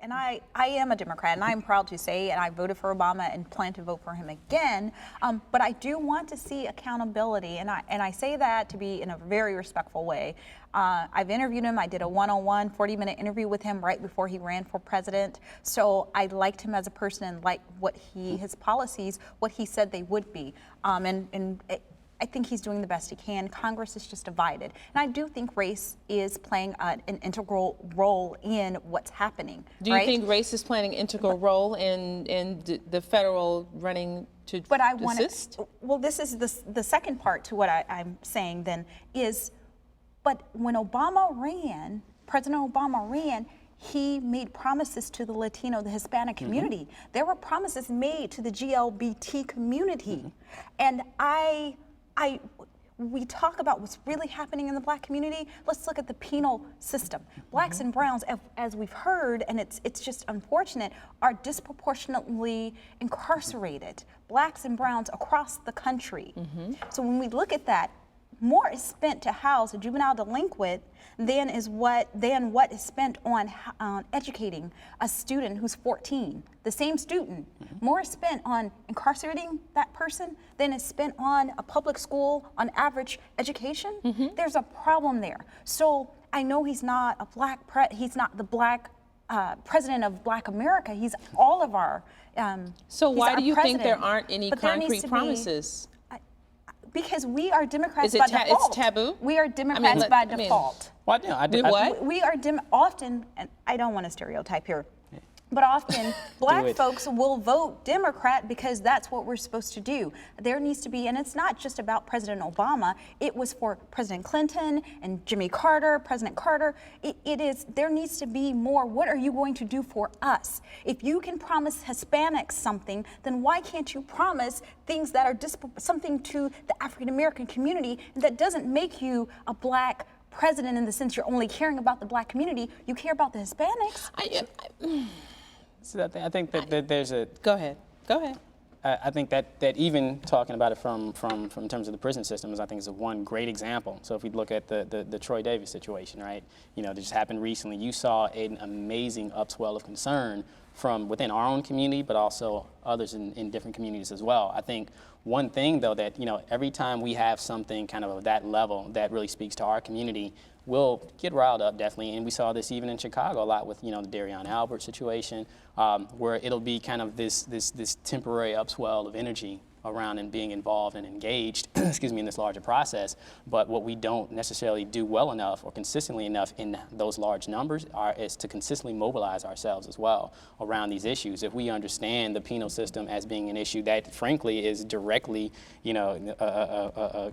And I am a Democrat, and I'm proud to say, and I voted for Obama and plan to vote for him again. But I do want to see accountability, and I say that to be in a very respectful way. I've interviewed him. I did a one-on-one 40-minute interview with him right before he ran for president. So I liked him as a person and liked what his policies, what he said they would be. I think he's doing the best he can. Congress is just divided. And I do think race is playing an integral role in what's happening. Do you think race is playing an integral role in the federal running to desist? Well, this is the second part to what I'm saying then is, but when President Obama ran, he made promises to the Latino, the Hispanic community. There were promises made to the GLBT community. And we talk about what's really happening in the black community. Let's look at the penal system. Blacks and browns, as we've heard, and it's just unfortunate, are disproportionately incarcerated. Blacks and browns across the country. So when we look at that, more is spent to house a juvenile delinquent than what is spent on educating a student who's 14. The same student, more is spent on incarcerating that person than is spent on a public school on average education. There's a problem there. So I know he's not he's not the black president of Black America. He's all of our. So why do you think there aren't any concrete promises? Because we are Democrats by default. It's taboo? We are Democrats by default. What? We are often, and I don't want to stereotype here, but often black folks will vote Democrat because that's what we're supposed to do. There needs to be, and it's not just about President Obama, it was for President Clinton and Jimmy Carter, President Carter. There needs to be more. What are you going to do for us? If you can promise Hispanics something, then why can't you promise things that are something to the African American community that doesn't make you a black president in the sense you're only caring about the black community, you care about the Hispanics? So I think that there's a... Go ahead. I think that even talking about it from terms of the prison system I think is one great example. So if we look at the Troy Davis situation, right? You know, that just happened recently. You saw an amazing upswell of concern from within our own community, but also others in different communities as well. I think one thing, though, that, you know, every time we have something kind of that level that really speaks to our community, we'll get riled up, definitely. And we saw this even in Chicago a lot with, you know, the Darion Albert situation, where it'll be kind of this temporary upswell of energy around and being involved and engaged, excuse me, in this larger process. But what we don't necessarily do well enough or consistently enough in those large numbers is to consistently mobilize ourselves as well around these issues. If we understand the penal system as being an issue that, frankly, is directly, you know,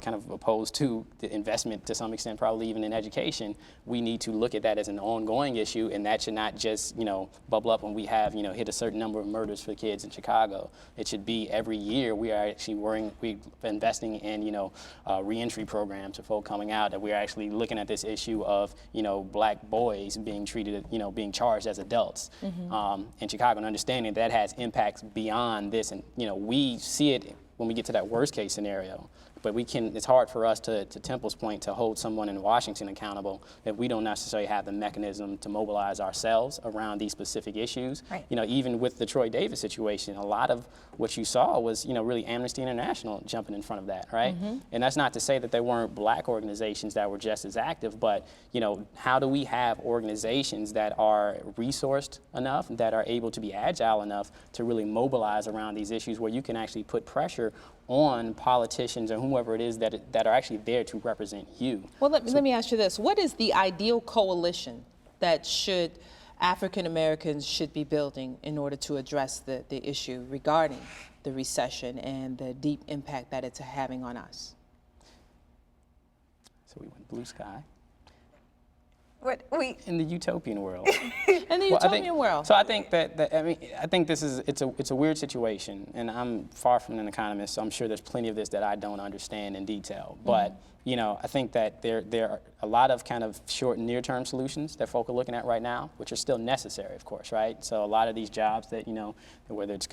kind of opposed to the investment to some extent, probably even in education, we need to look at that as an ongoing issue, and that should not just, you know, bubble up when we have, you know, hit a certain number of murders for kids in Chicago. It should be every year we are actually investing in, you know, reentry programs for folk coming out, that we're actually looking at this issue of, you know, black boys being treated, you know, being charged as adults in Chicago, and understanding that has impacts beyond this. And, you know, we see it when we get to that worst case scenario. But it's hard for us to Temple's point, to hold someone in Washington accountable if we don't necessarily have the mechanism to mobilize ourselves around these specific issues. Right. You know, even with the Troy Davis situation, a lot of what you saw was, you know, really Amnesty International jumping in front of that, right? And that's not to say that there weren't black organizations that were just as active, but, you know, how do we have organizations that are resourced enough, that are able to be agile enough to really mobilize around these issues, where you can actually put pressure on politicians or whoever it is that are actually there to represent you. Well, let me ask you this. What is the ideal coalition that African Americans should be building in order to address the issue regarding the recession and the deep impact that it's having on us? So we went blue sky. In the utopian world. In the utopian world. So I think I think it's a weird situation, and I'm far from an economist, so I'm sure there's plenty of this that I don't understand in detail. But, I think that there are a lot of kind of short near-term solutions that folk are looking at right now, which are still necessary, of course, right? So a lot of these jobs that, whether it's,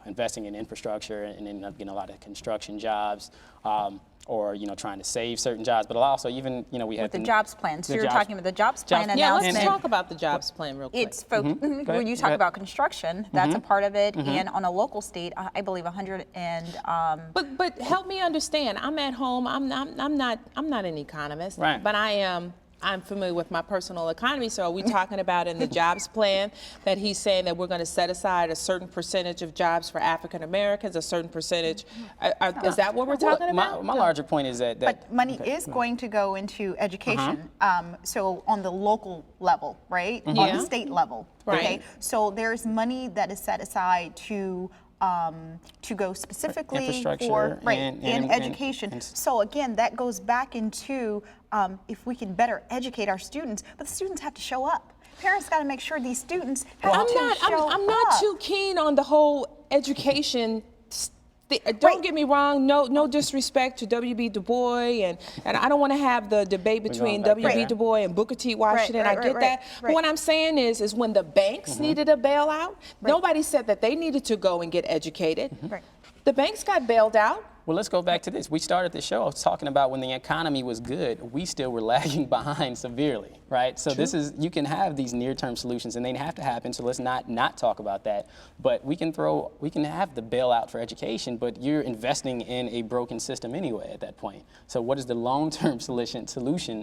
investing in infrastructure and then getting a lot of construction jobs, or trying to save certain jobs, but also even we had the jobs plan. So you're talking about the jobs plan Yeah, announcement. let's talk about the jobs plan real quick. It's when you talk about construction, that's a part of it, and on a local state, I believe 100 and. But help me understand. I'm at home. I'm not an economist, right. But I'm familiar with my personal economy. So are we talking about in the jobs plan that he's saying that we're going to set aside a certain percentage of jobs for African Americans, a certain percentage? Is that what we're talking about? My larger point is that but money is going to go into education. So on the local level, right? On the state level. Right. Okay. So there's money that is set aside to go specifically for in education. So again, that goes back into if we can better educate our students, but the students have to show up. Parents got to make sure these students have to show up. I'm not too keen on the whole education. Don't get me wrong. No disrespect to W.B. Du Bois, and I don't want to have the debate between W.B. Du Bois and Booker T. Washington. I get that. But what I'm saying is when the banks needed a bailout, nobody said that they needed to go and get educated. The banks got bailed out. Well, let's go back to this. We started the show talking about when the economy was good, we still were lagging behind severely, right? So you can have these near-term solutions and they have to happen, so let's not talk about that. But we can have the bailout for education, but you're investing in a broken system anyway at that point. So what is the long-term solution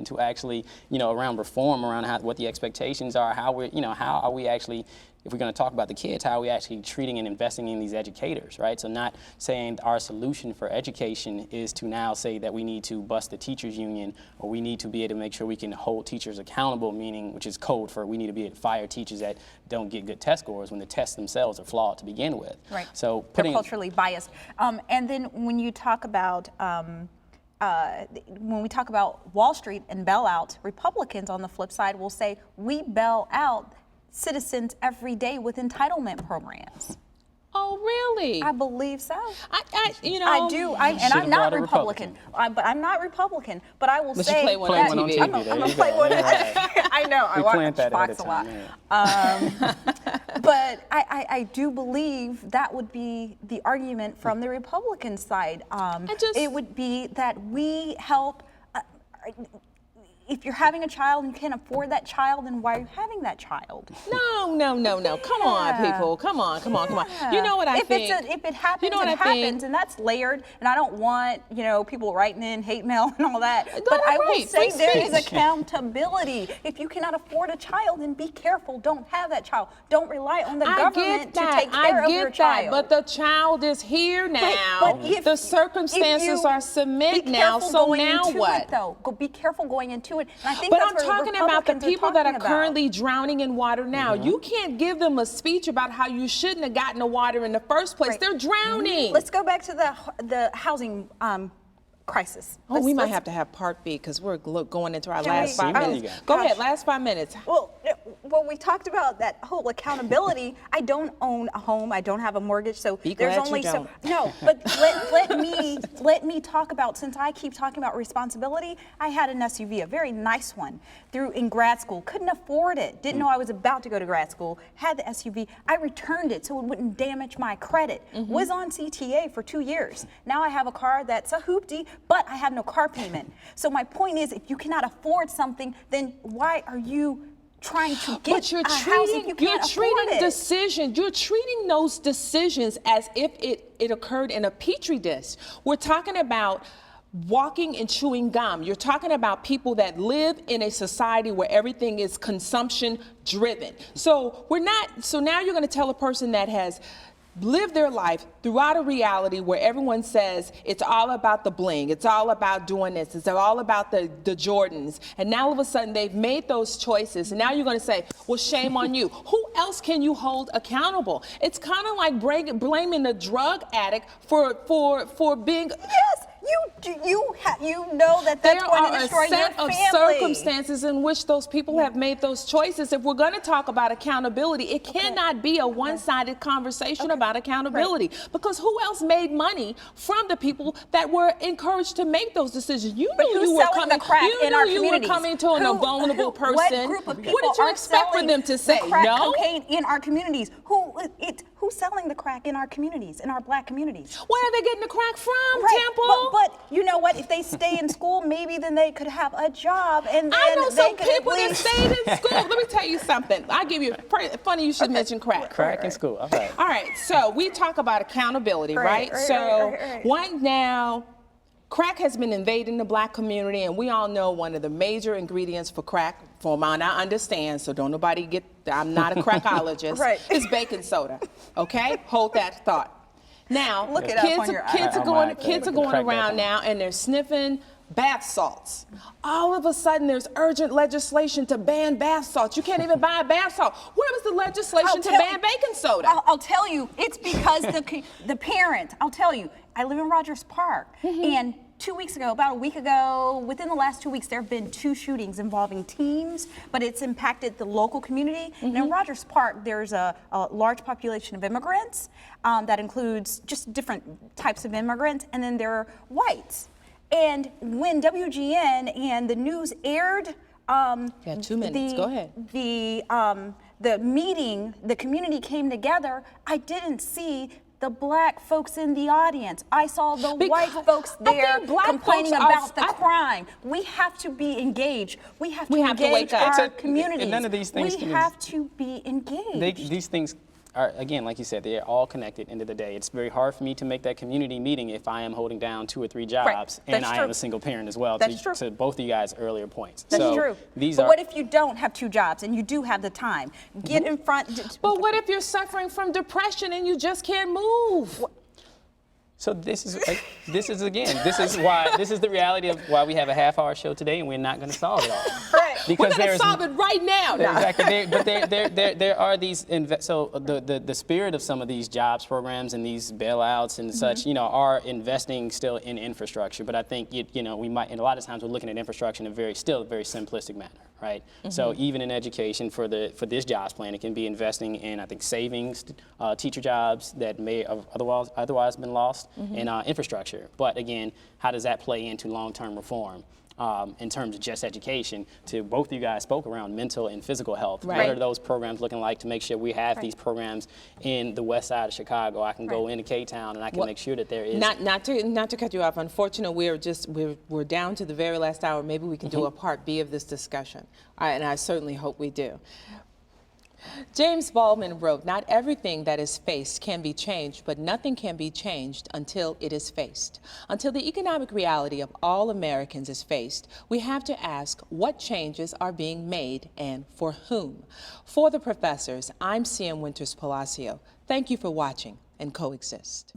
to actually, around reform, around what the expectations are, how are we actually, if we're going to talk about the kids, how are we actually treating and investing in these educators, right? So not saying our solution for education is to now say that we need to bust the teachers union, or we need to be able to make sure we can hold teachers accountable, meaning, which is code for we need to be able to fire teachers that don't get good test scores when the tests themselves are flawed to begin with. Right. So they're culturally biased. And then when you talk about when we talk about Wall Street and bailouts, Republicans on the flip side will say we bail out citizens every day with entitlement programs. Oh, really? I believe so. I do. I'm not Republican. But I'm not Republican. But I will say you play one on TV. I'm gonna play one. I know. I watch Fox a lot. But I do believe that would be the argument from the Republican side. It would be that we help. If you're having a child and you can't afford that child, then why are you having that child? No. Come on, people. Come on. You know what I think? If it happens, it happens, and that's layered. And I don't want, people writing in hate mail and all that. But I will say there is accountability. If you cannot afford a child, then be careful. Don't have that child. Don't rely on the government to take care of your child. But the child is here now. But the circumstances are submit now. So now what? Be careful going into it. And I think but that's I'm what talking about the people that are currently about. drowning in water now. You can't give them a speech about how you shouldn't have gotten the water in the first place. They're drowning. Let's go back to the housing crisis. We might have to have part B because we're going into our last 5 minutes. Go ahead, last 5 minutes. Well, we talked about that whole accountability. I don't own a home. I don't have a mortgage, so there's only so. No, but let me talk about, since I keep talking about responsibility. I had an SUV, a very nice one, in grad school. Couldn't afford it. Didn't know I was about to go to grad school. Had the SUV. I returned it so it wouldn't damage my credit. Was on CTA for 2 years. Now I have a car that's a hoopty, but I have no car payment. So my point is, if you cannot afford something, then why are you trying to get a house if you can't afford it? You're treating those decisions as if it occurred in a petri dish. We're talking about walking and chewing gum. You're talking about people that live in a society where everything is consumption driven. So now you're going to tell a person that has live their life throughout a reality where everyone says it's all about the bling, it's all about doing this, it's all about the Jordans, and now all of a sudden they've made those choices, and now you're going to say, well, shame on you. Who else can you hold accountable? It's kind of like blaming the drug addict for being... You know that that's going to destroy your family. There are a set of circumstances in which those people have made those choices. If we're going to talk about accountability, it cannot be a one-sided conversation about accountability, because who else made money from the people that were encouraged to make those decisions? You knew you were coming. You were coming to a vulnerable person. What group of people what did you expect for them to say? The crack No. cocaine in our communities. Who's selling the crack in our communities, in our black communities? Where are they getting the crack from, Right. Temple? But you know what? If they stay in school, maybe then they could have a job, and then I know they some could people at that least... stayed in school. Let me tell you something. I'll give you, funny you should mention crack. Crack in school, all right. All right, so we talk about accountability, right? One now, crack has been invading the black community, and we all know one of the major ingredients for crack, from what I understand, so don't nobody get, I'm not a crackologist, is baking soda, okay? Hold that thought. Now, Look it up on your kids are going around now, and they're sniffing bath salts. All of a sudden, there's urgent legislation to ban bath salts. You can't even buy a bath salt. Where was the legislation to ban baking soda? I'll tell you, it's because the parent, I'll tell you, I live in Rogers Park, and 2 weeks ago, about a week ago, within the last 2 weeks, there have been 2 shootings involving teens, but it's impacted the local community. And in Rogers Park, there's a large population of immigrants that includes just different types of immigrants, and then there are whites. And when WGN and the news aired, You had 2 minutes. Go ahead. The meeting, the community came together. I didn't see the black folks in the audience. I saw the white folks there complaining about the crime. We have to be engaged. We have to engage our communities. And none of these things we have to be engaged. These things are, again, like you said, they're all connected. End of the day, it's very hard for me to make that community meeting if I am holding down 2 or 3 jobs and I am a single parent as well. To both of you guys' earlier points. That's true. But what if you don't have 2 jobs and you do have the time? Get in front. But what if you're suffering from depression and you just can't move? So this is the reality of why we have a half-hour show today, and we're not going to solve it all. Right. We're going to solve it right now. Exactly. But there are these. So the spirit of some of these jobs programs and these bailouts and such, are investing still in infrastructure. But I think we might, and a lot of times we're looking at infrastructure in a very simplistic manner, right? So even in education for this jobs plan, it can be investing in, I think, savings, teacher jobs that may have otherwise been lost. And infrastructure. But again, how does that play into long-term reform in terms of just education? To both of you guys spoke around mental and physical health. What are those programs looking like to make sure we have these programs in the west side of Chicago? I can go into K-Town and I can make sure that there is. Not to cut you off. Unfortunately, we're down to the very last hour. Maybe we can do a part B of this discussion, and I certainly hope we do. James Baldwin wrote, "Not everything that is faced can be changed, but nothing can be changed until it is faced. Until the economic reality of all Americans is faced, we have to ask what changes are being made and for whom." For the professors, I'm CM Winters Palacio. Thank you for watching and coexist.